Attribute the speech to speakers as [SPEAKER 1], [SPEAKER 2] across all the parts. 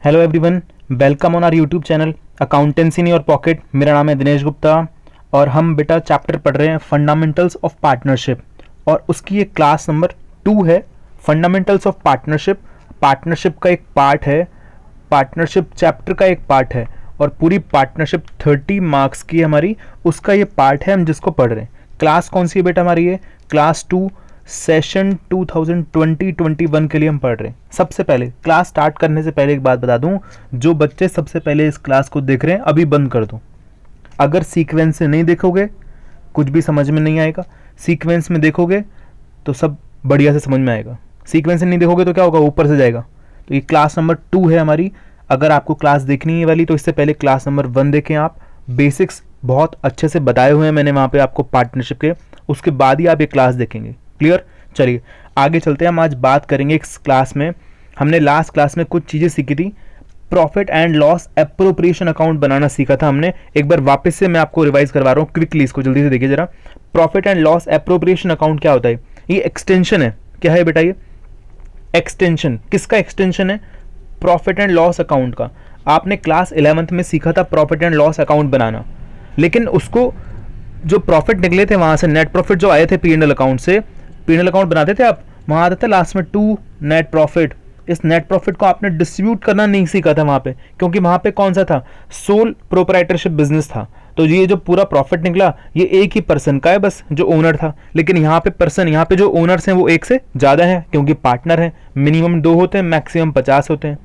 [SPEAKER 1] Hello everyone, welcome on our YouTube channel accountancy in your pocket. मेरा नाम है दिनेश गुप्ता और हम बेटा चैप्टर पढ़ रहे हैं फंडामेंटल्स ऑफ पार्टनरशिप और उसकी ये क्लास नंबर 2 है। फंडामेंटल्स ऑफ पार्टनरशिप पार्टनरशिप का एक पार्ट है, पार्टनरशिप चैप्टर का एक पार्ट है और पूरी पार्टनरशिप 30 मार्क्स की हमारी उसका ये पार्ट है हम जिसको पढ़ रहे हैं। क्लास कौन सी है बेटा हमारी? ये क्लास 2 सेशन 2020-21 के लिए हम पढ़ रहे हैं। सबसे पहले क्लास स्टार्ट करने से पहले एक बात बता दूं, जो बच्चे सबसे पहले इस क्लास को देख रहे हैं अभी बंद कर दो। अगर सीक्वेंस से नहीं देखोगे कुछ भी समझ में नहीं आएगा, सीक्वेंस में देखोगे तो सब बढ़िया से समझ में आएगा। सीक्वेंस से नहीं देखोगे तो क्या होगा, ऊपर से जाएगा। तो ये क्लास नंबर 2 है हमारी। अगर आपको क्लास देखनी है वाली तो इससे पहले क्लास नंबर 1 देखें आप। बेसिक्स बहुत अच्छे से बताए हुए हैं मैंने वहाँ पे आपको पार्टनरशिप के, उसके बाद ही आप ये क्लास देखेंगे। क्लियर? चलिए आगे चलते हैं। हम आज बात करेंगे इस क्लास में, हमने लास्ट क्लास में कुछ चीज़ें सीखी थी। Profit and loss appropriation account बनाना सीखा था हमने। एक बार वापस से मैं आपको रिवाइज करवा रहा हूँ क्विकली, इसको जल्दी से देखिए जरा। Profit and loss appropriation account क्या होता है? ये एक्सटेंशन है। क्या है बेटा? ये एक्सटेंशन। किसका एक्सटेंशन है? प्रॉफिट एंड लॉस अकाउंट का। आपने क्लास 11th में सीखा था प्रॉफिट एंड लॉस अकाउंट बनाना, लेकिन उसको जो प्रॉफिट निकले थे वहां से, नेट प्रॉफिट जो आए थे पी&एल अकाउंट से, पी&एल अकाउंट बनाते थे आप, वहां आता था लास्ट में 2 नेट प्रॉफिट। इस नेट प्रॉफिट को आपने डिस्ट्रीब्यूट करना नहीं सीखा था वहां पे, क्योंकि वहां पे कौन सा था? सोल प्रोप्राइटरशिप बिजनेस था। तो ये जो पूरा प्रॉफिट निकला ये एक ही पर्सन का है, बस जो ओनर था। लेकिन यहाँ पे पर्सन, यहाँ पे जो ओनर्स हैं वो एक से ज़्यादा है, क्योंकि पार्टनर है। मिनिमम 2 होते हैं, मैक्सिमम 50 होते हैं।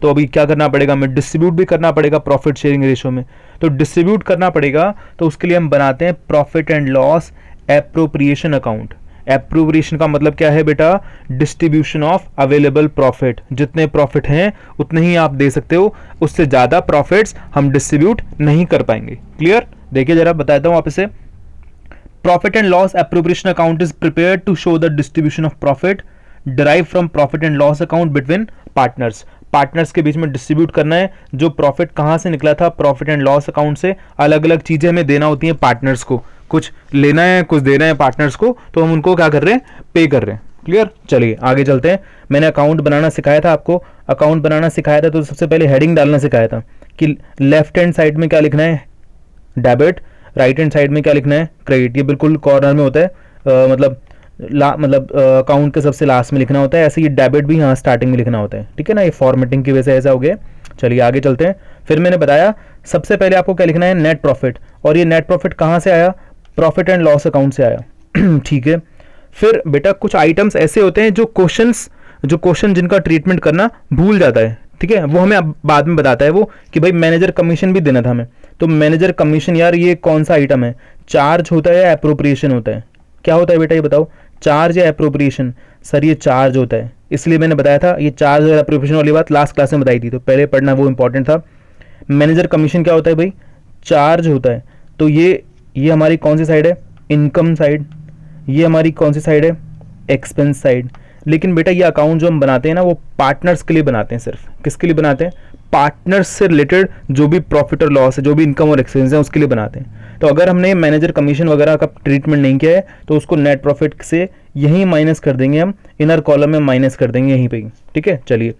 [SPEAKER 1] तो अभी क्या करना पड़ेगा, हमें डिस्ट्रीब्यूट भी करना पड़ेगा प्रॉफिट शेयरिंग रेशियो में। तो डिस्ट्रीब्यूट करना पड़ेगा, तो उसके लिए हम बनाते हैं profit and loss appropriation account. Appropriation का मतलब क्या है बेटा? Distribution of available profit. जितने प्रॉफिट हैं उतने ही आप दे सकते हो, उससे ज़्यादा प्रॉफिट्स हम डिस्ट्रीब्यूट नहीं कर पाएंगे। क्लियर? देखिए जरा बताता हूँ वापस से। Profit and loss appropriation account is prepared to show the distribution of profit derive from profit and loss account between partners. Partners के बीच में डिस्ट्रीब्यूट करना है जो प्रॉफिट कहाँ से निकला था, प्रॉफिट एंड लॉस अकाउंट से। अलग अलग चीजें हमें देना होती हैं पार्टनर्स को, कुछ लेना है कुछ देना है पार्टनर्स को, तो हम उनको क्या कर रहे हैं? पे कर रहे हैं। क्लियर? चलिए आगे चलते हैं। मैंने अकाउंट बनाना सिखाया था आपको, अकाउंट बनाना सिखाया था तो सबसे पहले हेडिंग डालना सिखाया था कि लेफ्ट हैंड साइड में क्या लिखना है? डेबिट। राइट हैंड साइड में क्या लिखना है? क्रेडिट। ये बिल्कुल कॉर्नर में होता है, मतलब अकाउंट के सबसे लास्ट में लिखना होता है। ऐसे ये डेबिट भी यहाँ स्टार्टिंग में लिखना होता है। ठीक है ना? ये फॉर्मेटिंग की वजह से ऐसा हो गया। चलिए आगे चलते हैं। फिर मैंने बताया सबसे पहले आपको क्या लिखना है? Net profit. और ये नेट प्रॉफिट कहाँ से आया? प्रॉफिट एंड लॉस अकाउंट से आया। ठीक है। फिर बेटा कुछ आइटम्स ऐसे होते हैं जो क्वेश्चन जिनका ट्रीटमेंट करना भूल जाता है। ठीक है, वो हमें अब बाद में बताता है वो कि भाई मैनेजर कमीशन भी देना था हमें। तो मैनेजर कमीशन, यार ये कौन सा आइटम है? चार्ज होता है या एप्रोप्रिएशन होता है? क्या होता है बेटा ये बताओ? चार्ज या एप्रोप्रिएशन? सर ये चार्ज होता है, इसलिए मैंने बताया था ये चार्ज और एप्रोप्रिएशन वाली बात लास्ट क्लास में बताई थी, तो पहले पढ़ना वो इंपॉर्टेंट था। मैनेजर कमीशन क्या होता है भाई? चार्ज होता है। तो ये हमारी कौन सी साइड है? Income side. ये हमारी कौन सी साइड है? Expense side. लेकिन बेटा ये अकाउंट जो हम बनाते हैं ना वो पार्टनर्स के लिए बनाते हैं। सिर्फ किसके लिए बनाते हैं? पार्टनर्स से रिलेटेड जो भी प्रॉफिट और लॉस है, जो भी इनकम और एक्सपेंस है, उसके लिए बनाते हैं। तो अगर हमने मैनेजर कमीशन वगैरह का ट्रीटमेंट नहीं किया है तो उसको नेट प्रॉफिट से यहीं माइनस कर देंगे, हम इनर कॉलम में माइनस कर देंगे यहीं पे ही। ठीक है, चलिए।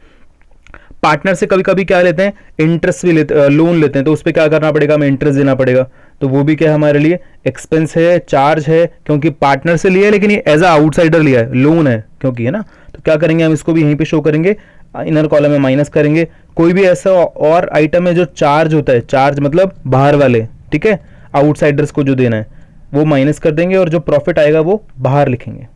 [SPEAKER 1] पार्टनर से कभी कभी क्या लेते हैं? इंटरेस्ट भी लेते, लोन लेते हैं, तो उस पर क्या करना पड़ेगा? हमें इंटरेस्ट देना पड़ेगा। तो वो भी क्या है हमारे लिए? एक्सपेंस है, चार्ज है, क्योंकि पार्टनर से लिया है लेकिन ये एज अ आउटसाइडर लिया है, लोन है क्योंकि, है ना? तो क्या करेंगे हम? इसको भी यहीं पे शो करेंगे, इनर कॉलम में माइनस करेंगे। कोई भी ऐसा और आइटम है जो चार्ज होता है, चार्ज मतलब बाहर वाले, ठीक है, आउटसाइडर्स को जो देना है वो माइनस कर देंगे और जो प्रॉफिट आएगा वो बाहर लिखेंगे।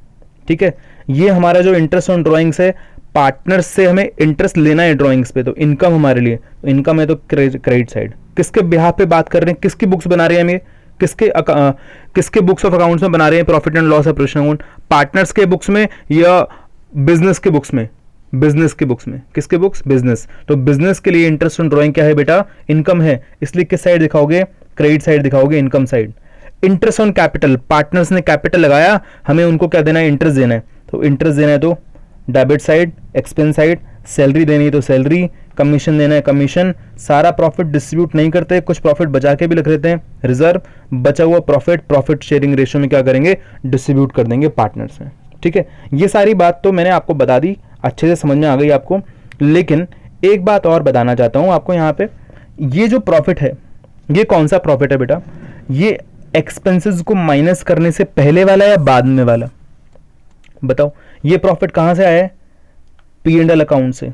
[SPEAKER 1] ठीक है, ये हमारा जो इंटरेस्ट ऑन ड्राइंग्स है, पार्टनर्स से हमें इंटरेस्ट लेना है ड्राइंग्स पे, तो इनकम हमारे लिए, इनकम है तो क्रेडिट साइड। किसके बिहाफ पे बात कर रहे हैं? किसकी बुक्स बना रहे हैं हम? ये किसके बुक्स ऑफ अकाउंट्स में बना रहे हैं profit and loss appropriation account? Partners के बुक्स में या बिजनेस के बुक्स में? बिजनेस के बुक्स में। किसके बुक्स? बिजनेस। तो बिजनेस के लिए इंटरेस्ट ऑन ड्राइंग क्या है बेटा? इनकम है, इसलिए किस साइड दिखाओगे? क्रेडिट साइड दिखाओगे, income side. Interest on capital, partners ने कैपिटल लगाया, हमें उनको क्या देना है? इंटरेस्ट देना है, तो इंटरेस्ट देना है तो debit side, expense side. Salary देनी है तो सैलरी, कमीशन देना है कमीशन। सारा प्रॉफिट डिस्ट्रीब्यूट नहीं करते, कुछ प्रॉफिट बचा के भी रख लेते हैं रिजर्व। बचा हुआ प्रॉफिट शेयरिंग रेशियो में क्या करेंगे? डिस्ट्रीब्यूट कर देंगे पार्टनर्स में। ठीक है, ये सारी बात तो मैंने आपको बता दी, अच्छे से समझ में आ गई आपको। लेकिन एक बात और बताना चाहता हूं आपको यहाँ पे, ये जो प्रॉफिट है ये कौन सा प्रॉफिट है बेटा? ये एक्सपेंसेस को माइनस करने से पहले वाला या बाद में वाला? बताओ, ये प्रॉफिट कहां से आया है? P&L अकाउंट से।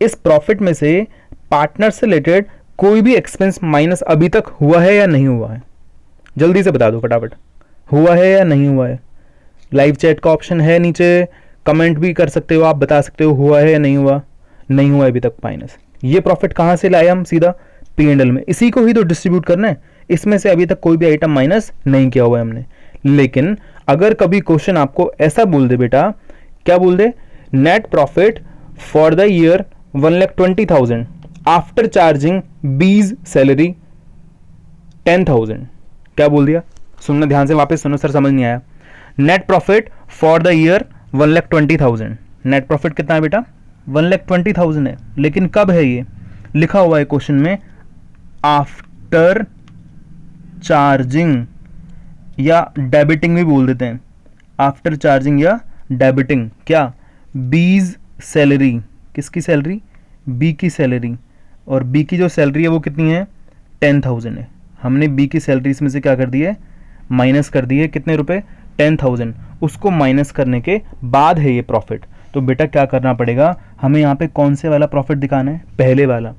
[SPEAKER 1] इस प्रॉफिट में से पार्टनर से रिलेटेड कोई भी एक्सपेंस माइनस अभी तक हुआ है या नहीं हुआ है? जल्दी से बता दो फटाफट, हुआ है या नहीं हुआ है? लाइव चैट का ऑप्शन है नीचे, कमेंट भी कर सकते हो, आप बता सकते हो हुआ है या नहीं हुआ। नहीं हुआ अभी तक माइनस। ये प्रॉफिट कहां से लाए हम? सीधा P&L में। इसी को ही तो डिस्ट्रीब्यूट करना है। इसमें से अभी तक कोई भी आइटम माइनस नहीं किया हुआ है हमने। लेकिन अगर कभी क्वेश्चन आपको ऐसा बोल दे बेटा, क्या बोल दे, net profit for the year 1,20,000 after charging B's salary 10,000, क्या बोल दिया? सुनना ध्यान से, वापस सुनो सर, समझ नहीं आया। Net profit for the year 1,20,000। Net profit कितना है बेटा? 1,20,000 है। लेकिन कब है? ये लिखा हुआ है क्वेश्चन में, आफ्टर चार्जिंग या डेबिटिंग भी बोल देते हैं, आफ्टर चार्जिंग या डेबिटिंग क्या? बीज सैलरी। किसकी सैलरी? बी की सैलरी। और बी की जो सैलरी है वो कितनी है? 10,000 है। हमने बी की सैलरी इसमें से क्या कर दी है? माइनस कर दी है। कितने रुपए? 10,000। उसको माइनस करने के बाद है ये प्रॉफिट। तो बेटा क्या करना पड़ेगा हमें? यहाँ पे कौन से वाला प्रॉफिट दिखाना है? पहले वाला।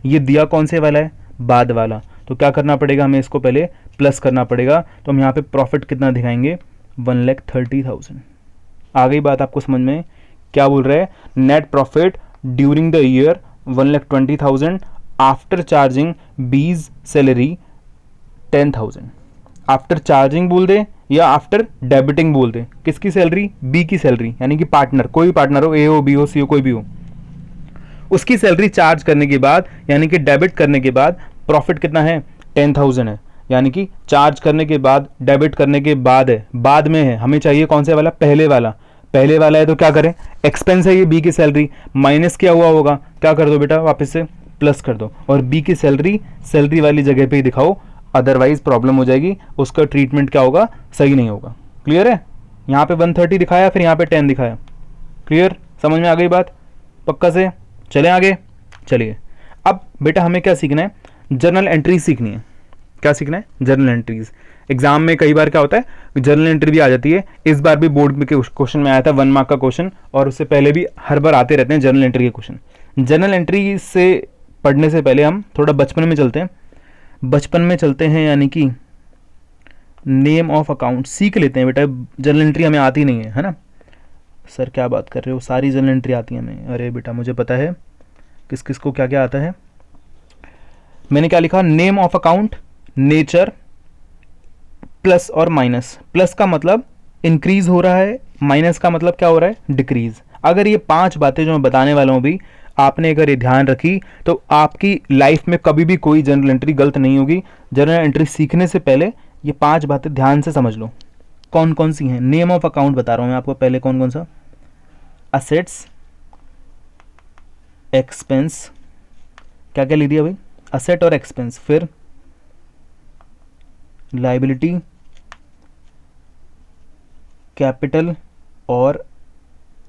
[SPEAKER 1] ये दिया कौन से वाला है? बाद वाला। तो क्या करना पड़ेगा हमें? इसको पहले प्लस करना पड़ेगा। तो हम यहाँ पे प्रॉफिट कितना दिखाएंगे? 1,30,000। आ गई बात आपको समझ में? क्या बोल रहा है? Net profit during the year 1,20,000 after charging B's salary 10,000। After charging बोल दे या आफ्टर डेबिटिंग बोल दे। किसकी सैलरी? बी की सैलरी, यानी कि पार्टनर, कोई भी पार्टनर हो, ए हो, बी हो, सी हो, कोई भी हो, उसकी सैलरी चार्ज करने के बाद, यानी कि डेबिट करने के बाद प्रॉफिट कितना है? 10,000 है। यानी कि चार्ज करने के बाद, डेबिट करने के बाद है, बाद में है। हमें चाहिए कौन से वाला? पहले वाला। पहले वाला है तो क्या करें? एक्सपेंस है ये बी की सैलरी, माइनस क्या हुआ होगा? क्या कर दो बेटा? वापस से प्लस कर दो। और बी की सैलरी सैलरी वाली जगह पे ही दिखाओ, अदरवाइज प्रॉब्लम हो जाएगी। उसका ट्रीटमेंट क्या होगा? सही नहीं होगा। क्लियर है? यहाँ पे 130 दिखाया, फिर यहाँ पे 10 दिखाया। क्लियर? समझ में आ गई बात? पक्का से? चलें आगे। चलिए, अब बेटा हमें क्या सीखना है? जर्नल एंट्रीज सीखनी है। क्या सीखना है? Journal entries. एग्जाम में कई बार क्या होता है, जर्नल एंट्री भी आ जाती है। इस बार भी बोर्ड में क्वेश्चन में आया था 1 मार्क का क्वेश्चन, और उससे पहले भी हर बार आते रहते हैं जर्नल एंट्री के क्वेश्चन। जर्नल एंट्री से पढ़ने से पहले हम थोड़ा बचपन में चलते हैं। बचपन में चलते हैं, यानी कि नेम ऑफ अकाउंट सीख लेते हैं बेटा। जर्नल एंट्री हमें आती नहीं है ना सर? क्या बात कर रहे हो, सारी जर्नल एंट्री आती है हमें। अरे बेटा मुझे पता है किस किस को क्या क्या आता है। मैंने क्या लिखा? Name of account, nature, plus और माइनस। प्लस का मतलब इंक्रीज हो रहा है, माइनस का मतलब क्या हो रहा है? डिक्रीज। अगर ये 5 बातें जो मैं बताने वाला हूँ भी आपने अगर ये ध्यान रखी तो आपकी लाइफ में कभी भी कोई जर्नल एंट्री गलत नहीं होगी। जर्नल एंट्री सीखने से पहले ये 5 बातें ध्यान से समझ लो। कौन कौन सी हैं? नेम ऑफ अकाउंट बता रहा हूँ मैं आपको पहले कौन कौन सा। असेट्स, एक्सपेंस, क्या क्या लिख दिया भाई? असेट और एक्सपेंस। फिर लायबिलिटी, कैपिटल और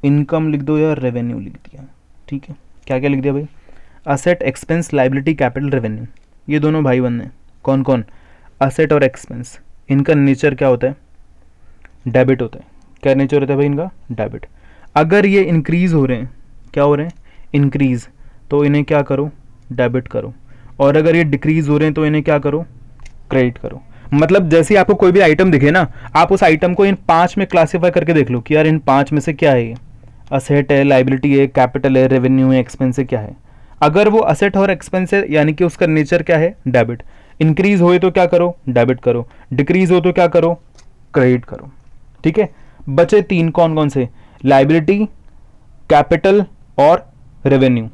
[SPEAKER 1] इनकम लिख दो या रेवेन्यू लिख दिया। ठीक है, क्या क्या लिख दिया भाई? Asset, expense, liability, capital, revenue. ये दोनों भाई बंद हैं। कौन कौन? असेट और एक्सपेंस। इनका नेचर क्या होता है? डेबिट होता है। क्या नेचर होता है भाई इनका? डेबिट। अगर ये इंक्रीज हो रहे हैं, क्या हो रहे हैं? इंक्रीज, तो इन्हें क्या करो? डेबिट करो। और अगर ये डिक्रीज हो रहे हैं तो इन्हें क्या करो? क्रेडिट करो। मतलब जैसे आपको कोई भी आइटम दिखे ना, आप उस आइटम को इन 5 में क्लासीफाई करके देख लो कि यार इन 5 में से क्या है ये? असेट है, लायबिलिटी है, कैपिटल है, रेवेन्यू है, एक्सपेंस है, क्या है? अगर वो असेट और एक्सपेंस है, यानी कि उसका नेचर क्या है? डेबिट। इंक्रीज हो तो क्या करो? डेबिट करो। डिक्रीज हो तो क्या करो? क्रेडिट करो। ठीक है, बचे 3 कौन कौन से? लायबिलिटी, कैपिटल और रेवेन्यू।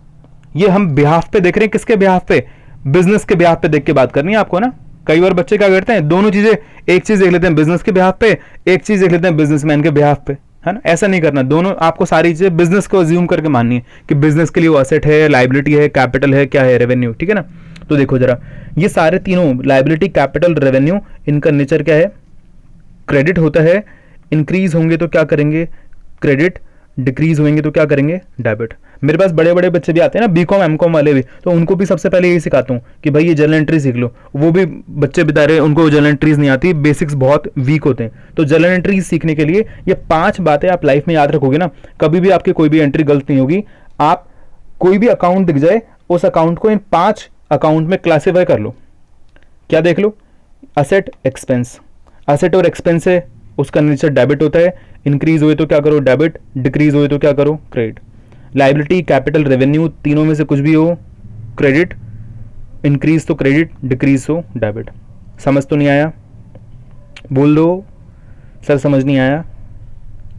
[SPEAKER 1] ये हम बिहाफ पे देख रहे हैं। किसके बिहाफ पे? बिजनेस के बिहाफ पे देख के बात करनी है आपको ना। कई बार बच्चे क्या करते हैं, दोनों चीजें, एक चीज देख लेते हैं बिजनेस के बिहाफ पे, एक चीज देख लेते हैं बिजनेसमैन के बिहाफ पे, है ना? ऐसा नहीं करना। दोनों आपको सारी चीजें बिजनेस को अज्यूम करके माननी है कि बिजनेस के लिए वो असेट है, लायबिलिटी है, कैपिटल है, क्या है? रेवेन्यू। ठीक है ना? तो देखो जरा, ये सारे तीनों लायबिलिटी, कैपिटल, रेवेन्यू, इनका नेचर क्या है? क्रेडिट होता है। इंक्रीज होंगे तो क्या करेंगे? क्रेडिट। डिक्रीज होंगे तो क्या करेंगे, डेबिट। मेरे पास बड़े बड़े बच्चे भी आते हैं ना, बीकॉम एमकॉम वाले भी, तो उनको भी सबसे पहले यही सिखाता हूँ कि भाई ये जर्नल एंट्री सीख लो। वो भी बच्चे बता रहे उनको जर्नल एंट्रीज नहीं आती, बेसिक्स बहुत वीक होते हैं। तो जर्नल एंट्रीज सीखने के लिए ये 5 बातें आप लाइफ में याद रखोगे ना, कभी भी आपकी कोई भी एंट्री गलत नहीं होगी। आप कोई भी अकाउंट दिख जाए, उस अकाउंट को इन 5 अकाउंट में क्लासीफाई कर लो। क्या देख लो, असेट एक्सपेंस, असेट और एक्सपेंस है, उसका नेचर डेबिट होता है। इंक्रीज हुए तो क्या करो, डेबिट, डिक्रीज हुए तो क्या करो, क्रेडिट। लाइबिलिटी, कैपिटल, रेवेन्यू, तीनों में से कुछ भी हो, क्रेडिट। इंक्रीज तो क्रेडिट, डिक्रीज तो डेबिट। समझ तो नहीं आया, बोल दो सर समझ नहीं आया,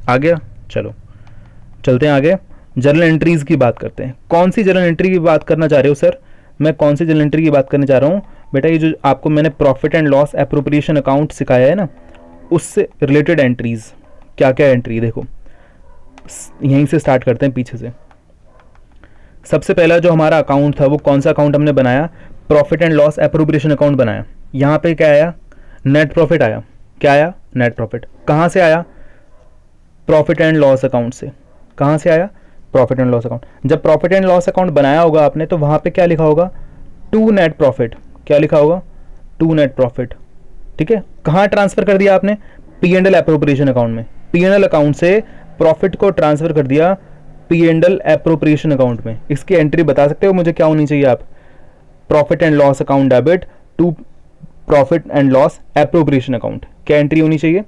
[SPEAKER 1] आ गया। चलो चलते हैं आगे, जर्नल एंट्रीज की बात करते हैं। कौन सी जर्नल एंट्री की बात करना चाह रहे हो सर? मैं कौन सी जर्नल एंट्री की बात करने चाह रहा हूँ बेटा, ये जो आपको मैंने profit and loss appropriation account सिखाया है ना, उससे रिलेटेड एंट्रीज। क्या क्या एंट्री, देखो यहीं से स्टार्ट करते हैं, पीछे से। सबसे पहला जो हमारा अकाउंट था वो कौन सा अकाउंट हमने बनाया, profit and loss appropriation account बनाया। यहाँ पे क्या आया, नेट प्रॉफिट आया। क्या आया, नेट प्रॉफिट। कहाँ से आया, प्रॉफिट एंड लॉस अकाउंट से। कहाँ से आया, प्रॉफिट एंड लॉस अकाउंट। जब प्रॉफिट एंड लॉस अकाउंट बनाया होगा आपने, तो वहाँ पे क्या लिखा होगा, टू नेट प्रॉफिट। क्या लिखा होगा, टू नेट प्रॉफिट। ठीक है, कहाँ ट्रांसफर कर दिया आपने, P and L appropriation account में। पी एंड एल अकाउंट से प्रॉफिट को ट्रांसफर कर दिया P and L appropriation account में। इसकी एंट्री बता सकते हो मुझे क्या होनी चाहिए आप, profit and loss account debit to profit and loss appropriation account. क्या एंट्री होनी चाहिए,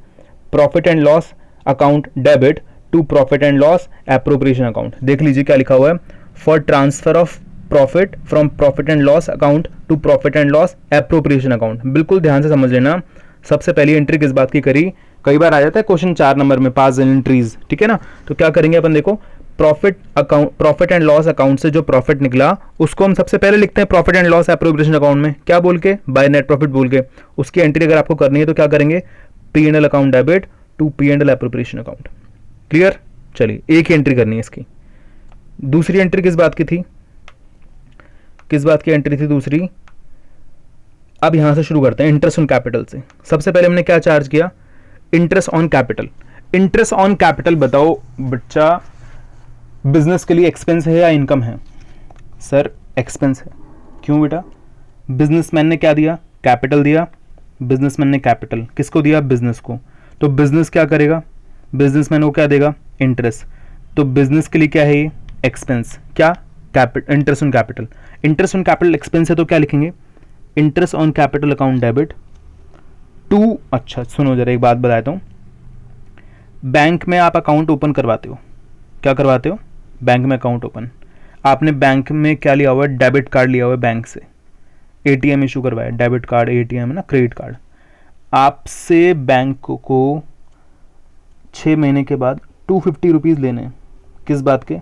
[SPEAKER 1] profit and loss account debit to profit and loss appropriation account. देख लीजिए क्या लिखा हुआ है, for transfer of profit from profit and loss account to profit and loss appropriation account. बिल्कुल ध्यान से समझ लेना, सबसे पहली एंट्री किस बात की करी, कई बार आ जाता है क्वेश्चन 4 नंबर में, 5 एंट्रीज। ठीक है ना, तो क्या करेंगे अपन, देखो profit account, profit and loss account से जो प्रॉफिट निकला उसको हम सबसे पहले लिखते हैं profit and loss appropriation account में। क्या बोल के, बाय नेट प्रॉफिट बोल के। उसकी एंट्री अगर आपको करनी है तो क्या करेंगे, P and L account debit to P and L appropriation account. Clear, चलिए एक ही एंट्री करनी है इसकी। दूसरी एंट्री किस बात की थी, किस बात की एंट्री थी दूसरी, अब यहां से शुरू करते हैं इंटरेस्ट ऑन कैपिटल से। सबसे पहले हमने क्या चार्ज किया, interest on capital. Interest on capital बताओ बच्चा, बिजनेस के लिए एक्सपेंस है या इनकम है? सर एक्सपेंस है। क्यों बेटा, बिजनेसमैन ने क्या दिया, कैपिटल दिया। बिजनेसमैन ने कैपिटल किसको दिया, बिजनेस को। तो बिजनेस क्या करेगा, बिजनेसमैन को क्या देगा, इंटरेस्ट। तो बिजनेस के लिए क्या है ये, एक्सपेंस। क्या, capital, interest on capital. Interest on capital expense है तो क्या लिखेंगे, interest on capital account debit to. अच्छा सुनो जरा, एक बात बताता हूँ, बैंक में आप अकाउंट ओपन करवाते हो, क्या करवाते हो, बैंक में अकाउंट ओपन। आपने बैंक में क्या लिया हुआ है, डेबिट कार्ड लिया हुआ है बैंक से, एटीएम इशू करवाया, डेबिट कार्ड, एटीएम है ना, क्रेडिट कार्ड। आपसे बैंक को 6 महीने के बाद 250 रुपीज़ लेने हैं, किस बात के,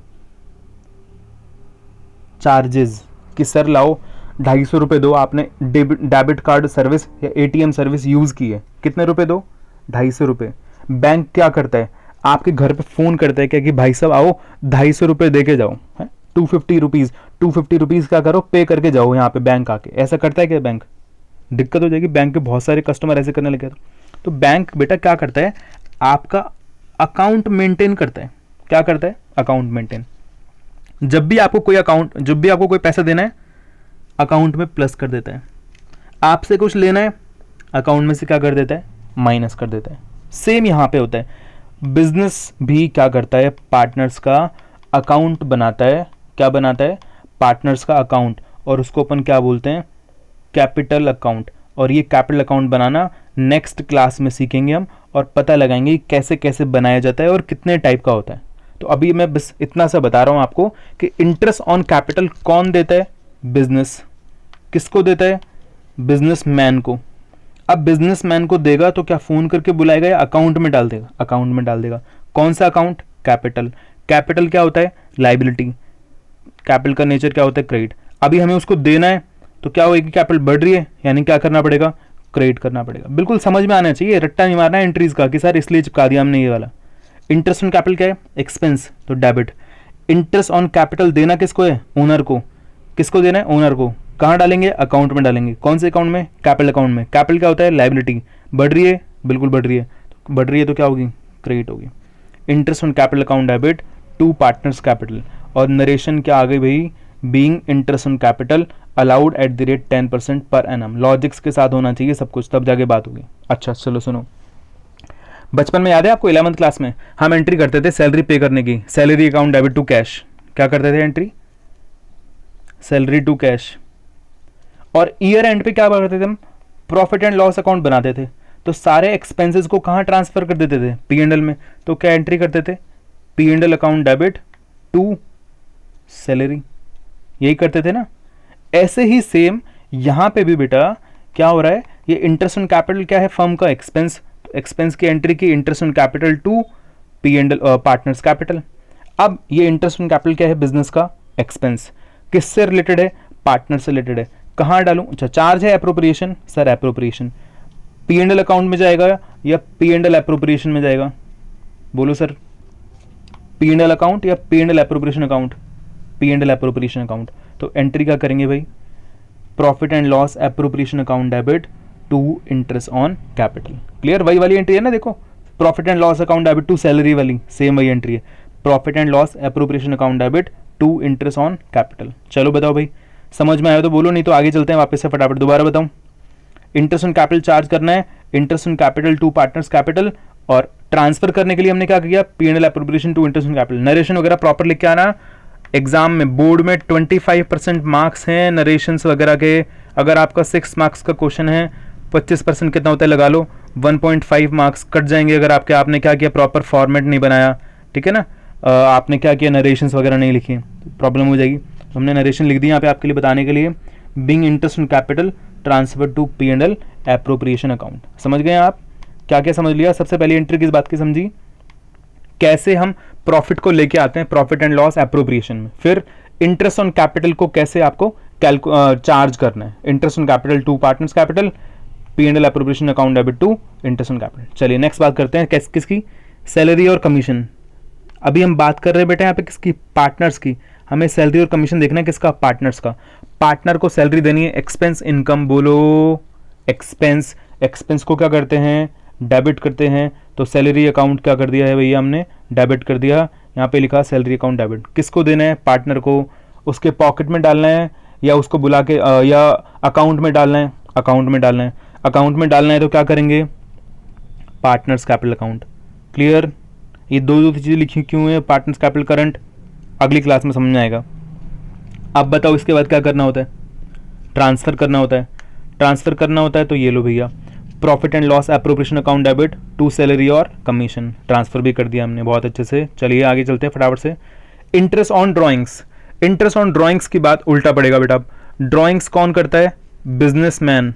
[SPEAKER 1] चार्जेस, कि सर लाओ 250 रुपये दो, आपने डेबिट कार्ड सर्विस या एटीएम सर्विस यूज़ की है, कितने रुपए दो, 250 रुपये। बैंक क्या करता है, आपके घर पे फ़ोन करता है क्या कि भाई साहब आओ 250 रुपये दे के जाओ, है 250 रुपीज़, 250 रुपीज़ क्या करो, पे करके जाओ यहाँ पे बैंक आके। ऐसा करता है क्या बैंक? दिक्कत हो जाएगी, बैंक के बहुत सारे कस्टमर ऐसे करने लगे। तो बैंक बेटा क्या करता है, आपका अकाउंट मेंटेन करता है। क्या करता है, अकाउंट मेंटेन। जब भी आपको कोई अकाउंट, जब भी आपको कोई पैसा देना है, अकाउंट में प्लस कर देता है। आपसे कुछ लेना है, अकाउंट में से क्या कर देता है, माइनस कर देता है। सेम यहाँ पे होता है, बिजनेस भी क्या करता है, पार्टनर्स का अकाउंट बनाता है। क्या बनाता है, पार्टनर्स का अकाउंट, और उसको अपन क्या बोलते हैं, कैपिटल अकाउंट। और ये कैपिटल अकाउंट बनाना नेक्स्ट क्लास में सीखेंगे हम, और पता लगाएंगे कैसे कैसे बनाया जाता है और कितने टाइप का होता है। तो अभी मैं बस इतना सा बता रहा हूँ आपको कि इंटरेस्ट ऑन कैपिटल कौन देता है, बिजनेस। किसको देता है, बिजनेसमैन को। अब बिजनेसमैन को देगा तो क्या फ़ोन करके बुलाएगा या अकाउंट में डाल देगा, अकाउंट में डाल देगा। कौन सा अकाउंट, कैपिटल। कैपिटल क्या होता है, लाइबिलिटी। कैपिटल का नेचर क्या होता है, क्रेडिट। अभी हमें उसको देना है तो क्या होगी, कैपिटल बढ़ रही है, यानी क्या करना पड़ेगा, क्रेडिट करना पड़ेगा। बिल्कुल समझ में आना चाहिए, रट्टा नहीं मारना है एंट्रीज का कि सर इसलिए चिपका दिया हमने ये वाला। इंटरेस्ट ऑन कैपिटल क्या है, एक्सपेंस, तो डेबिट। इंटरेस्ट ऑन कैपिटल देना किसको है, ओनर को। किसको देना है, ओनर को। कहाँ डालेंगे, अकाउंट में डालेंगे। कौन से अकाउंट में, कैपिटल अकाउंट में। कैपिटल क्या होता है, लाइबिलिटी। बढ़ रही है, बिल्कुल बढ़ रही है, बढ़ रही है तो क्या होगी, क्रेडिट होगी। Interest on capital account debit to partners capital, और नरेशन क्या आ गई भाई, being interest on capital allowed at the rate 10% per annum. Logics के साथ होना चाहिए सब कुछ, तब जाके बात होगी। अच्छा चलो सुनो, बचपन में याद है आपको 11th क्लास में हम एंट्री करते थे सैलरी पे करने की, salary account debit to cash, क्या करते थे एंट्री, सैलरी टू कैश। और ईयर एंड पे क्या करते थे हम, प्रॉफिट एंड लॉस अकाउंट बनाते थे। तो सारे एक्सपेंसेस को कहाँ ट्रांसफर कर देते थे, पी एंड एल में। तो क्या एंट्री करते थे, P and L account debit to salary, यही करते थे ना। ऐसे ही सेम यहां पे भी बेटा क्या हो रहा है, ये इंटरेस्ट ऑन कैपिटल क्या है, फर्म का एक्सपेंस, एक्सपेंस की एंट्री की interest on capital to P and L partners capital. अब ये इंटरेस्ट ऑन कैपिटल क्या है, बिजनेस का एक्सपेंस, किससे रिलेटेड है, पार्टनर से रिलेटेड है। कहाँ डालूं, अच्छा चार्ज है appropriation, sir appropriation P and L account में जाएगा या पी एंड एल एप्रोप्रिएशन में जाएगा, बोलो sir, P and L account या P and L appropriation account, P and L appropriation account. तो एंट्री क्या करेंगे भाई, profit and loss appropriation account debit to interest on capital. Clear, वही वाली एंट्री है ना, देखो profit and loss account debit to salary वाली, सेम वही एंट्री है, profit and loss appropriation account debit to interest on capital. चलो बताओ भाई, समझ में आया तो बोलो, नहीं तो आगे चलते हैं वापस से, फटाफट दोबारा बताऊं। इंटरेस्ट ऑन कैपिटल चार्ज करना है, interest on capital to partners capital, और ट्रांसफर करने के लिए हमने क्या किया, P and L appropriation to interest on capital. Narration वगैरह प्रॉपर लिख के आना, एग्जाम में बोर्ड में 25% मार्क्स हैं नरेशंस वगैरह के। अगर आपका 6 मार्क्स का क्वेश्चन है, 25% कितना होता है लगा लो, 1.5 मार्क्स कट जाएंगे अगर आपने क्या किया, प्रॉपर फॉर्मेट नहीं बनाया, ठीक है ना, आपने क्या किया, नरेशंस वगैरह नहीं लिखी, प्रॉब्लम हो जाएगी। हमने नरेशन लिख दी यहाँ पे आपके लिए बताने के लिए, being interest on capital transfer to P and L appropriation account. समझ गए आप, क्या क्या समझ लिया। सबसे पहली एंट्री किस बात की समझी, कैसे हम प्रॉफिट को लेके आते हैं प्रॉफिट एंड लॉस एप्रोप्रिएशन में, फिर इंटरेस्ट ऑन कैपिटल को कैसे आपको चार्ज करना है, interest on capital to partners capital, P and L appropriation account debit to interest on capital. चलिए नेक्स्ट बात करते हैं किसकी, सैलरी और कमीशन। अभी हम बात कर रहे हैं बेटा यहाँ पे किसकी, पार्टनर्स की। हमें सैलरी और कमीशन देखना है किसका, पार्टनर्स का। पार्टनर को सैलरी देनी है, एक्सपेंस इनकम बोलो, एक्सपेंस, एक्सपेंस को क्या करते हैं, डेबिट करते हैं। तो सैलरी अकाउंट क्या कर दिया है भैया हमने, डेबिट कर दिया। यहाँ पे लिखा सैलरी अकाउंट डेबिट, किसको देना है, पार्टनर को। उसके पॉकेट में डालना है या उसको बुला के या अकाउंट में डालना है, अकाउंट में डालना है। अकाउंट में डालना है तो क्या करेंगे, पार्टनर्स कैपिटल अकाउंट। क्लियर, ये दो चीज़ें लिखी क्यों है, पार्टनर्स कैपिटल करंट, अगली क्लास में समझ में आएगा। अब बताओ इसके बाद क्या करना होता है, ट्रांसफ़र करना होता है। ट्रांसफ़र करना होता है तो ये लो भैया, profit and loss appropriation account debit to salary और कमीशन, ट्रांसफ़र भी कर दिया हमने बहुत अच्छे से। चलिए आगे चलते हैं फटाफट से। Interest on drawings, interest on drawings की बात उल्टा पड़ेगा बेटा। ड्राइंग्स कौन करता है, बिजनेसमैन।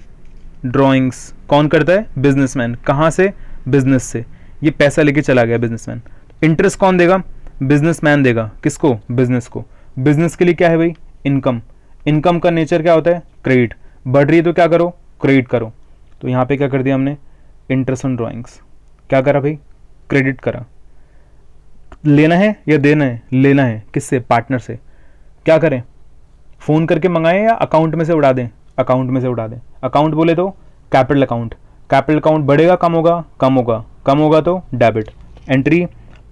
[SPEAKER 1] ड्राइंग्स कौन करता है, बिजनेसमैन। कहाँ से, बिजनेस से, ये पैसा लेके चला गया बिजनेसमैन। इंटरेस्ट कौन देगा, बिजनेसमैन देगा, किसको, बिजनेस को। बिजनेस के लिए क्या है भाई, इनकम। इनकम का नेचर क्या होता है, क्रेडिट। बढ़ रही है तो क्या करो, क्रेडिट करो। तो यहाँ पे क्या कर दिया हमने, इंटरेस्ट ऑन ड्राइंग्स, क्या करा भाई, क्रेडिट करा। लेना है या देना है, लेना है, किससे, पार्टनर से। क्या करें, फ़ोन करके मंगाएं या अकाउंट में से उड़ा दें, अकाउंट में से उड़ा दें। अकाउंट बोले तो कैपिटल अकाउंट, कैपिटल अकाउंट बढ़ेगा कम होगा, कम होगा, कम होगा तो debit. Entry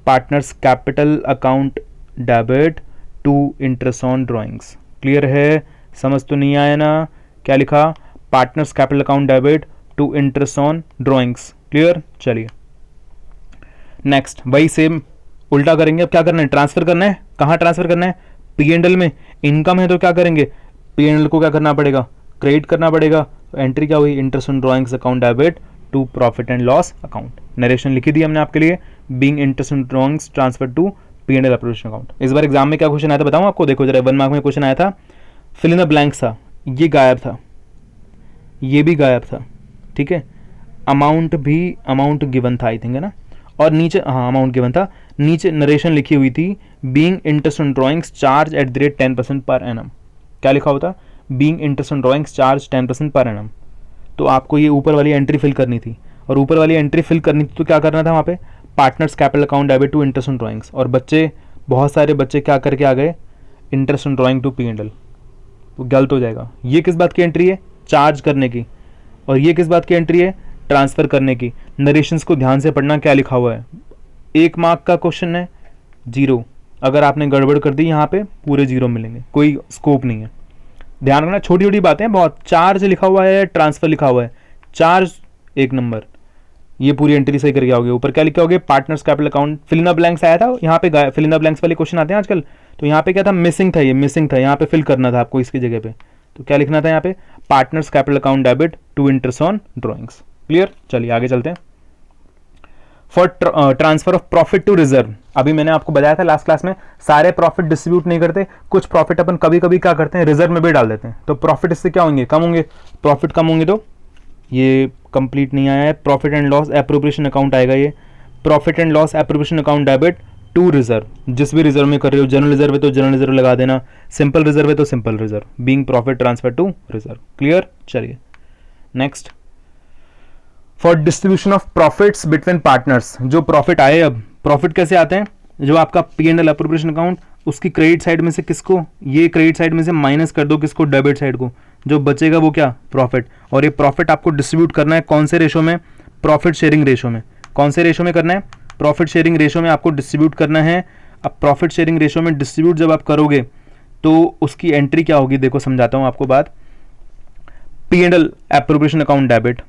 [SPEAKER 1] partners capital account debit to interest on drawings. Clear है, समझ तो नहीं आया ना, क्या लिखा, partners capital account debit to interest on drawings. Clear, चलिए नेक्स्ट वही सेम उल्टा करेंगे। अब क्या करना है, ट्रांसफर करना है। कहाँ ट्रांसफर करना है, पी एंड एल में। इनकम है तो क्या करेंगे, पी एंड एल को क्या करना पड़ेगा, क्रेडिट करना पड़ेगा। तो एंट्री क्या हुई, interest on drawings account debit to profit and loss account. Narration लिखी दी हमने आपके लिए, being interest on drawings transfer to P and L appropriation account. इस बार एग्जाम में क्या क्वेश्चन आया था बताऊं आपको, देखो जरा 1 मार्क में क्वेश्चन आया था, फिल इन द ब्लैंक्स था, ये गायब था, ये भी गायब था, ठीक है। अमाउंट भी, अमाउंट गिवन था आई थिंक, है ना। और नीचे, हाँ अमाउंट गिवन था, नीचे नरेशन लिखी हुई थी, being interest on drawings charge at the rate 10% per annum. क्या लिखा होता, being interest on drawings charge 10% per annum. तो आपको ये ऊपर वाली एंट्री फिल करनी थी, और ऊपर वाली एंट्री फिल करनी थी तो क्या करना था वहाँ पे, partners capital account debit to interest on drawings. और बच्चे, बहुत सारे बच्चे क्या करके आ गए, interest on drawing to P and L, तो गलत हो जाएगा। ये किस बात की एंट्री है, चार्ज करने की, और ये किस बात की एंट्री है, ट्रांसफ़र करने की। नरेशंस को ध्यान से पढ़ना क्या लिखा हुआ है। 1 मार्क का क्वेश्चन है 0, अगर आपने गड़बड़ कर दी यहाँ पे पूरे जीरो मिलेंगे, कोई स्कोप नहीं है। ध्यान रखना, छोटी छोटी बातें हैं बहुत। चार्ज लिखा हुआ है, ट्रांसफर लिखा हुआ है, चार्ज 1 नंबर, ये पूरी एंट्री सही करके आओगे। ऊपर क्या लिखे होगे, partners capital account. Fill in the blanks आया था यहाँ पे, फिल इन द ब्लैंक्स वाले क्वेश्चन आते हैं आजकल, तो यहाँ पे क्या था, मिसिंग था, ये मिसिंग था, यहाँ पे फिल करना था आपको इसकी जगह पे। तो क्या लिखना था यहाँ पे, partners capital account debit to interest on drawings. Clear, चलिए आगे चलते हैं। For transfer of profit to reserve, अभी मैंने आपको बताया था लास्ट क्लास में, सारे प्रॉफिट डिस्ट्रीब्यूट नहीं करते, कुछ प्रॉफिट अपन कभी कभी क्या करते हैं, रिजर्व में भी डाल देते हैं। तो प्रॉफिट इससे क्या होंगे, कम होंगे। प्रॉफिट कम होंगे तो ये कंप्लीट नहीं आया है, profit and loss appropriation account आएगा ये, profit and loss appropriation account debit to reserve. जिस भी रिजर्व में कर रहे हो, जनरल रिजर्व है तो जनरल रिजर्व लगा देना, सिंपल रिजर्व है तो simple reserve, being profit transferred to reserve. Clear, चलिए next. For distribution of profits between partners, जो प्रॉफिट आए, अब प्रॉफिट कैसे आते हैं, जो आपका P and L appropriation account, उसकी क्रेडिट साइड में से किसको, ये क्रेडिट साइड में से माइनस कर दो किसको, डेबिट साइड को, जो बचेगा वो क्या, प्रॉफिट। और ये प्रॉफिट आपको डिस्ट्रीब्यूट करना है कौन से रेशो में, प्रॉफिट शेयरिंग रेशो में। कौन से रेशो में करना है, प्रॉफिट शेयरिंग रेशो में आपको डिस्ट्रीब्यूट करना है। अब प्रॉफिट शेयरिंग रेशो में डिस्ट्रीब्यूट जब आप करोगे तो उसकी एंट्री क्या होगी, देखो समझाता हूं आपको बात। P and L appropriation account debit,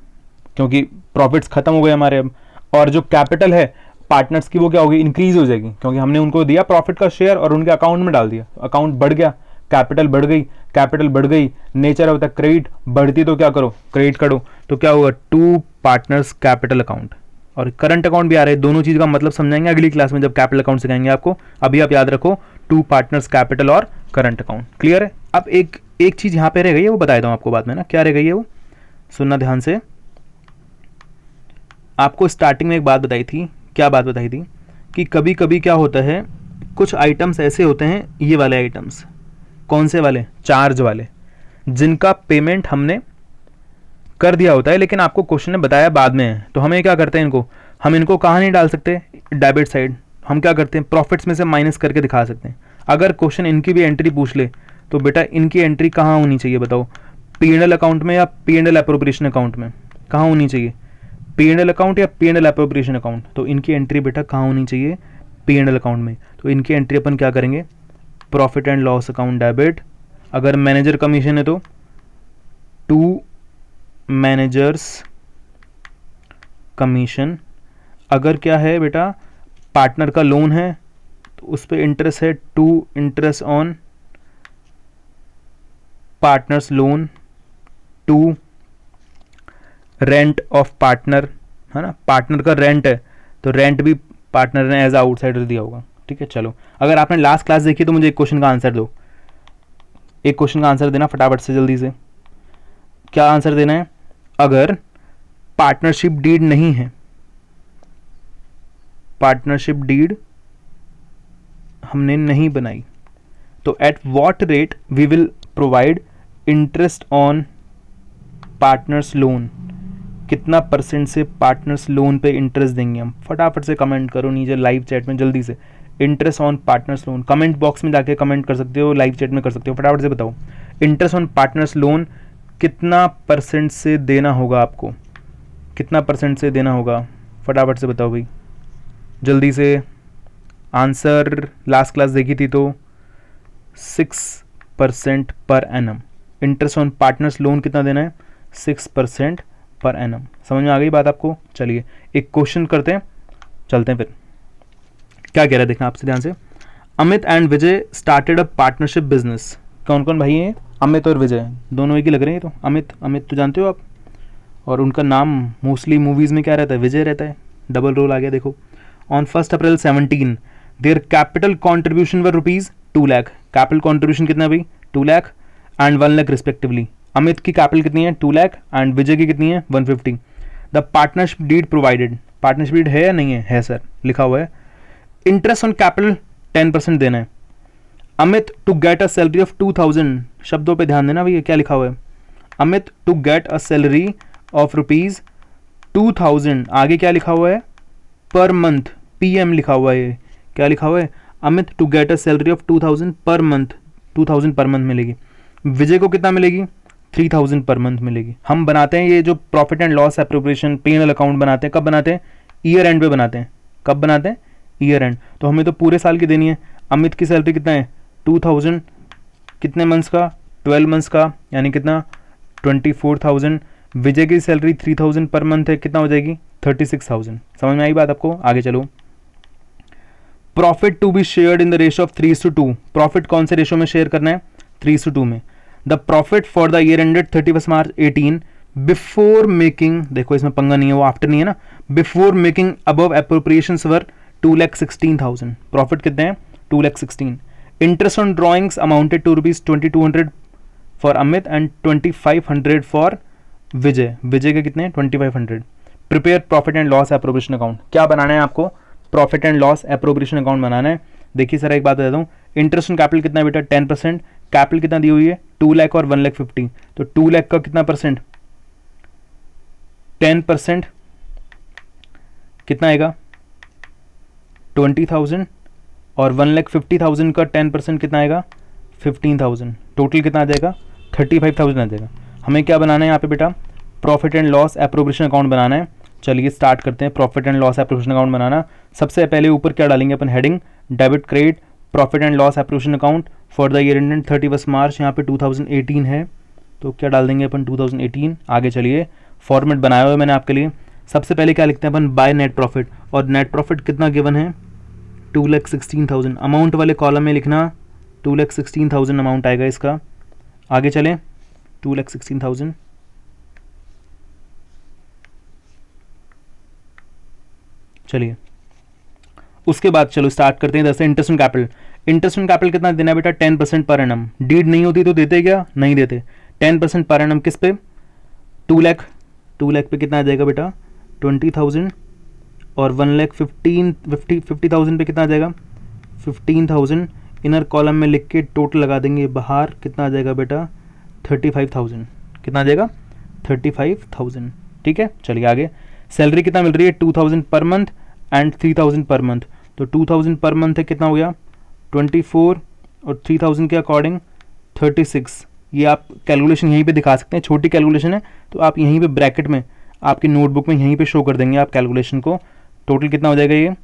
[SPEAKER 1] क्योंकि प्रॉफिट्स खत्म हो गए हमारे अब, और जो कैपिटल है पार्टनर्स की वो क्या होगी, इंक्रीज हो जाएगी, क्योंकि हमने उनको दिया प्रॉफिट का शेयर और उनके अकाउंट में डाल दिया, अकाउंट बढ़ गया, कैपिटल बढ़ गई, कैपिटल बढ़ गई, नेचर होता है क्रेडिट, बढ़ती तो क्या करो, क्रेडिट करो, तो क्या होगा, टू पार्टनर्स कैपिटल अकाउंट। और करंट अकाउंट भी आ रहे हैं, दोनों चीज का मतलब समझाएंगे अगली क्लास में जब कैपिटल अकाउंट सिखाएंगे आपको। अभी आप याद रखो टू पार्टनर्स कैपिटल और करंट अकाउंट। क्लियर है। अब एक चीज यहां पे रह गई है, वो बता देता हूं आपको बाद में ना, क्या रह गई है वो, सुनना ध्यान से। आपको स्टार्टिंग में एक बात बताई थी, क्या बात बताई थी, कि कभी कभी क्या होता है, कुछ आइटम्स ऐसे होते हैं, ये वाले आइटम्स, कौन से वाले, चार्ज वाले, जिनका पेमेंट हमने कर दिया होता है लेकिन आपको क्वेश्चन ने बताया बाद में है। तो हमें क्या करते हैं, इनको हम इनको कहाँ नहीं डाल सकते, डेबिट साइड, हम क्या करते हैं, प्रॉफिट्स में से माइनस करके दिखा सकते हैं। अगर क्वेश्चन इनकी भी एंट्री पूछ ले तो बेटा इनकी एंट्री कहाँ होनी चाहिए बताओ, पी&एल अकाउंट में या पी&एल एप्रोप्रिएशन अकाउंट में, कहाँ होनी चाहिए, पी&एल अकाउंट या पी&एल एप्रोप्रिएशन अकाउंट। तो इनकी एंट्री बेटा कहाँ होनी चाहिए, पी&एल अकाउंट में। तो इनकी एंट्री अपन क्या करेंगे, profit and loss account debit, अगर मैनेजर कमीशन है तो टू मैनेजर्स कमीशन, अगर क्या है बेटा पार्टनर का लोन है तो उस पर इंटरेस्ट है to interest on partners loan, to rent of partner, है ना, पार्टनर का रेंट है तो रेंट भी पार्टनर ने एज आउटसाइडर दिया होगा। ठीक है, चलो अगर आपने लास्ट क्लास देखी तो मुझे एक क्वेश्चन का आंसर दो, एक क्वेश्चन का आंसर देना फटाफट से जल्दी से। क्या आंसर देना है, अगर पार्टनरशिप डीड नहीं है, पार्टनरशिप डीड हमने नहीं बनाई, तो at what rate we will provide interest on partners loan, कितना परसेंट से पार्टनर्स लोन पे इंटरेस्ट देंगे हम। फटाफट से कमेंट करो नीचे लाइव चैट में जल्दी से, interest on partners loan, comment box में जाके कमेंट कर सकते हो, लाइव चैट में कर सकते हो, फटाफट से बताओ इंटरेस्ट ऑन पार्टनर्स लोन कितना परसेंट से देना होगा आपको, कितना परसेंट से देना होगा, फटाफट से बताओ भाई जल्दी से। आंसर लास्ट क्लास देखी थी तो 6% per annum, interest on partners loan कितना देना है, 6% पर एनम। समझ में आ गई बात आपको। चलिए एक क्वेश्चन करते हैं, चलते हैं फिर। क्या कह रहा है देखना आपसे ध्यान से, Amit and Vijay started a partnership business. कौन कौन भाई हैं, अमित और विजय, दोनों एक ही लग रहे हैं। तो अमित तो जानते हो आप, और उनका नाम मोस्टली मूवीज़ में क्या रहता है, विजय रहता है, डबल रोल आ गया देखो। On 1 April 17 their capital contribution were ₹2 lakh, capital contribution कितना भाई, 2 लाख एंड 1 लाख रिस्पेक्टिवली। अमित की कैपिटल कितनी है, 2 लाख एंड विजय की कितनी है, 150। The partnership deed provided, partnership deed है या नहीं है सर, लिखा हुआ है। इंटरेस्ट ऑन कैपिटल 10% देना है। Amit to get a salary of 2000, शब्दों पे ध्यान देना भैया, क्या लिखा हुआ है, Amit to get a salary of ₹2000, आगे क्या लिखा हुआ है, पर मंथ, PM लिखा हुआ है, क्या लिखा हुआ है, Amit to get a salary of 2000 per month, 2000 per month मिलेगी। विजय को कितना मिलेगी, 3000 पर मंथ मिलेगी। हम बनाते हैं ये जो profit and loss appropriation P&L account बनाते हैं, कब बनाते हैं, ईयर एंड पे बनाते हैं। कब बनाते हैं, ईयर एंड। तो हमें तो पूरे साल की देनी है। अमित की सैलरी कितना है 2000, कितने मंथ्स का 12 मंथ्स का, यानी कितना 24,000। विजय की सैलरी 3000 पर मंथ है, कितना हो जाएगी 36,000। समझ में आई बात आपको? आगे चलो। Profit to be shared in the ratio of 3:2। Profit कौन से रेशियो में शेयर करना है 3:2 में। The profit for the year ended 31 March 18 before making, देखो इसमें पंगा नहीं है, वो आफ्टर नहीं है ना, before making above appropriations were 2,16,000। Profit कितने हैं 2,16,000। Interest on drawings amounted to ₹2,200 for Amit and 2,500 for Vijay. Vijay के कितने 2,500। Prepare profit and loss appropriation account. क्या बनाना है आपको? Profit and loss appropriation account बनाना है। देखिए सर एक बात बता दूं, इंटरेस्ट ऑन कैपिटल कितना है बेटा 10%। कैपिटल कितना दी हुई है 2 लाख और 1,50,000, तो 2 लाख का कितना परसेंट 10% कितना आएगा 20,000 और 1,50,000 का 10% कितना आएगा 15,000। टोटल कितना आ जाएगा 35,000 आ जाएगा। हमें क्या बनाना है यहाँ पे बेटा profit and loss appropriation account बनाना है। चलिए स्टार्ट करते हैं profit and loss appropriation account बनाना। सबसे पहले ऊपर क्या डालेंगे अपन heading debit credit profit and loss appropriation account for the year ended 31 March, यहाँ पे 2018 है तो क्या डाल देंगे अपन 2018। आगे चलिए फॉर्मेट बनाया हुआ है मैंने आपके लिए। सबसे पहले क्या लिखते हैं अपन बाय नेट प्रॉफिट, और नेट प्रॉफिट कितना गिवन है 2,16,000। अमाउंट वाले कॉलम में लिखना 2,16,000 अमाउंट आएगा इसका। आगे चलें 2,16,000। चलिए उसके बाद चलो स्टार्ट करते हैं। जैसे interest on capital, interest on capital कितना देना है बेटा 10% पर एनम। डीड नहीं होती तो देते क्या नहीं देते। 10% पर एनम किस पे 2 लाख। 2 लाख पे कितना आ जाएगा बेटा 20,000 और 1,50,000 पे कितना आ जाएगा 15,000। इनर कॉलम में लिख के टोटल लगा देंगे बाहर, कितना आ जाएगा बेटा 35,000। कितना आ जाएगा 35,000। ठीक है चलिए आगे। सैलरी कितना मिल रही है 2,000 per month and 3,000 per month, तो 2,000 पर मंथ है कितना हो गया 24 और 3,000 के अकॉर्डिंग 36। ये आप कैलकुलेशन यहीं पे दिखा सकते हैं, छोटी कैलकुलेशन है तो आप यहीं पे ब्रैकेट में आपकी नोटबुक में यहीं पे शो कर देंगे आप कैलकुलेशन को। टोटल कितना हो जाएगा ये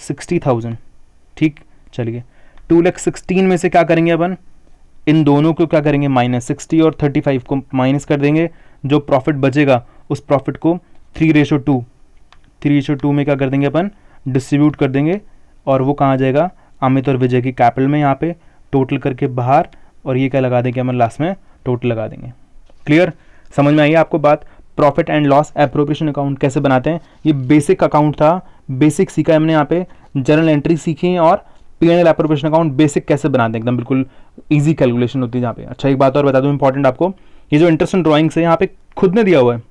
[SPEAKER 1] 60,000। ठीक चलिए 2,16,000 में से क्या करेंगे अपन इन दोनों को क्या करेंगे माइनस 60 और 35 को माइनस कर देंगे। जो प्रॉफिट बचेगा उस प्रॉफिट को 3:2 में क्या कर देंगे अपन डिस्ट्रीब्यूट कर देंगे, और वो कहाँ जाएगा अमित और विजय की कैपिटल में यहाँ पे टोटल करके बाहर, और ये क्या लगा देंगे अपन लास्ट में टोटल लगा देंगे। क्लियर समझ में आई आपको बात? Profit and loss appropriation account कैसे बनाते हैं, ये बेसिक अकाउंट था, बेसिक सीखा हमने यहाँ पे। जर्नल एंट्री सीखी और P&L एप्रोप्रिएशन अकाउंट बेसिक कैसे बनाते हैं, एकदम बिल्कुल इजी कैलकुलेशन होती है यहाँ पे। अच्छा एक बात और बता दूं इंपॉर्टेंट आपको, ये जो इंटरेस्ट ऑन ड्राइंग्स है यहाँ पे खुद ने दिया हुआ है,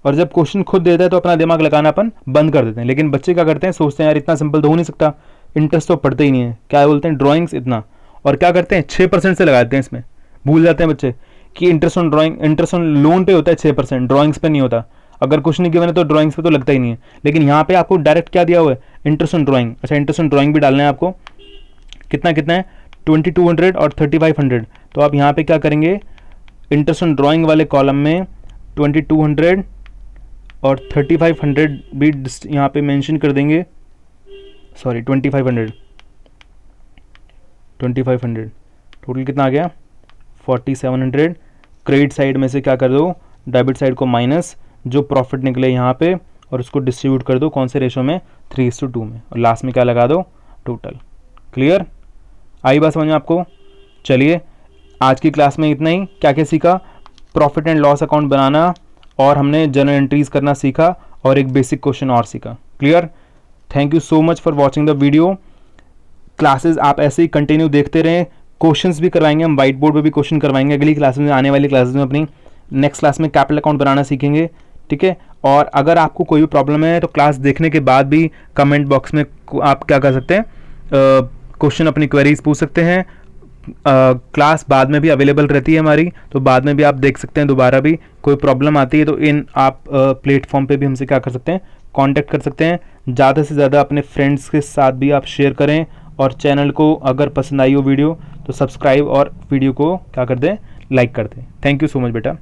[SPEAKER 1] और जब क्वेश्चन खुद देता है तो अपना दिमाग लगाना अपन बंद कर देते हैं। लेकिन बच्चे क्या करते हैं सोचते हैं यार इतना सिंपल तो हो नहीं सकता, इंटरेस्ट तो पढ़ते ही नहीं है, क्या बोलते हैं ड्राइंग्स इतना, और क्या करते हैं 6% से लगा देते हैं इसमें। भूल जाते हैं बच्चे कि interest on drawing interest on loan पे होता है 6%, ड्राइंग्स पे नहीं होता। अगर कुछ नहीं गिवन है तो ड्राइंग्स पे तो लगता ही नहीं है, लेकिन यहाँ पे आपको डायरेक्ट क्या दिया हुआ है इंटरेस्ट ऑन ड्राइंग। अच्छा इंटरेस्ट ऑन ड्राइंग भी डालना है आपको, कितना कितना है 2,200 और 3,500। तो आप यहाँ पे क्या करेंगे इंटरेस्ट ऑन ड्राइंग वाले कॉलम में 2,200 और 3,500 भी यहाँ पे मेंशन कर देंगे, सॉरी 2,500 टोटल कितना आ गया 4,700। क्रेडिट साइड में से क्या कर दो डेबिट साइड को माइनस, जो प्रॉफिट निकले यहाँ पे और उसको डिस्ट्रीब्यूट कर दो कौन से रेशो में 3:2 में, और लास्ट में क्या लगा दो टोटल। क्लियर आई बात समझ में आपको? चलिए आज की क्लास में इतना ही। क्या क्या सीखा प्रॉफिट एंड लॉस अकाउंट बनाना, और हमने जर्नल एंट्रीज करना सीखा, और एक बेसिक क्वेश्चन और सीखा। Clear thank you so much for watching the video. Classes आप ऐसे ही कंटिन्यू देखते रहें, क्वेश्चंस भी करवाएंगे हम, व्हाइट बोर्ड पे भी क्वेश्चन करवाएंगे अगली क्लासेस में, आने वाली क्लासेस में। अपनी नेक्स्ट क्लास में कैपिटल अकाउंट बनाना सीखेंगे, ठीक है। और अगर आपको कोई भी प्रॉब्लम है तो क्लास देखने के बाद भी कमेंट बॉक्स में आप क्या कर सकते हैं क्वेश्चन अपनी क्वेरीज पूछ सकते हैं। क्लास बाद में भी अवेलेबल रहती है हमारी, तो बाद में भी आप देख सकते हैं दोबारा भी। कोई प्रॉब्लम आती है तो इन आप प्लेटफॉर्म पे भी हमसे क्या कर सकते हैं कांटेक्ट कर सकते हैं। ज़्यादा से ज़्यादा अपने फ्रेंड्स के साथ भी आप शेयर करें, और चैनल को अगर पसंद आई हो वीडियो तो सब्सक्राइब और वीडियो को क्या कर दें लाइक कर दें। थैंक यू सो मच बेटा।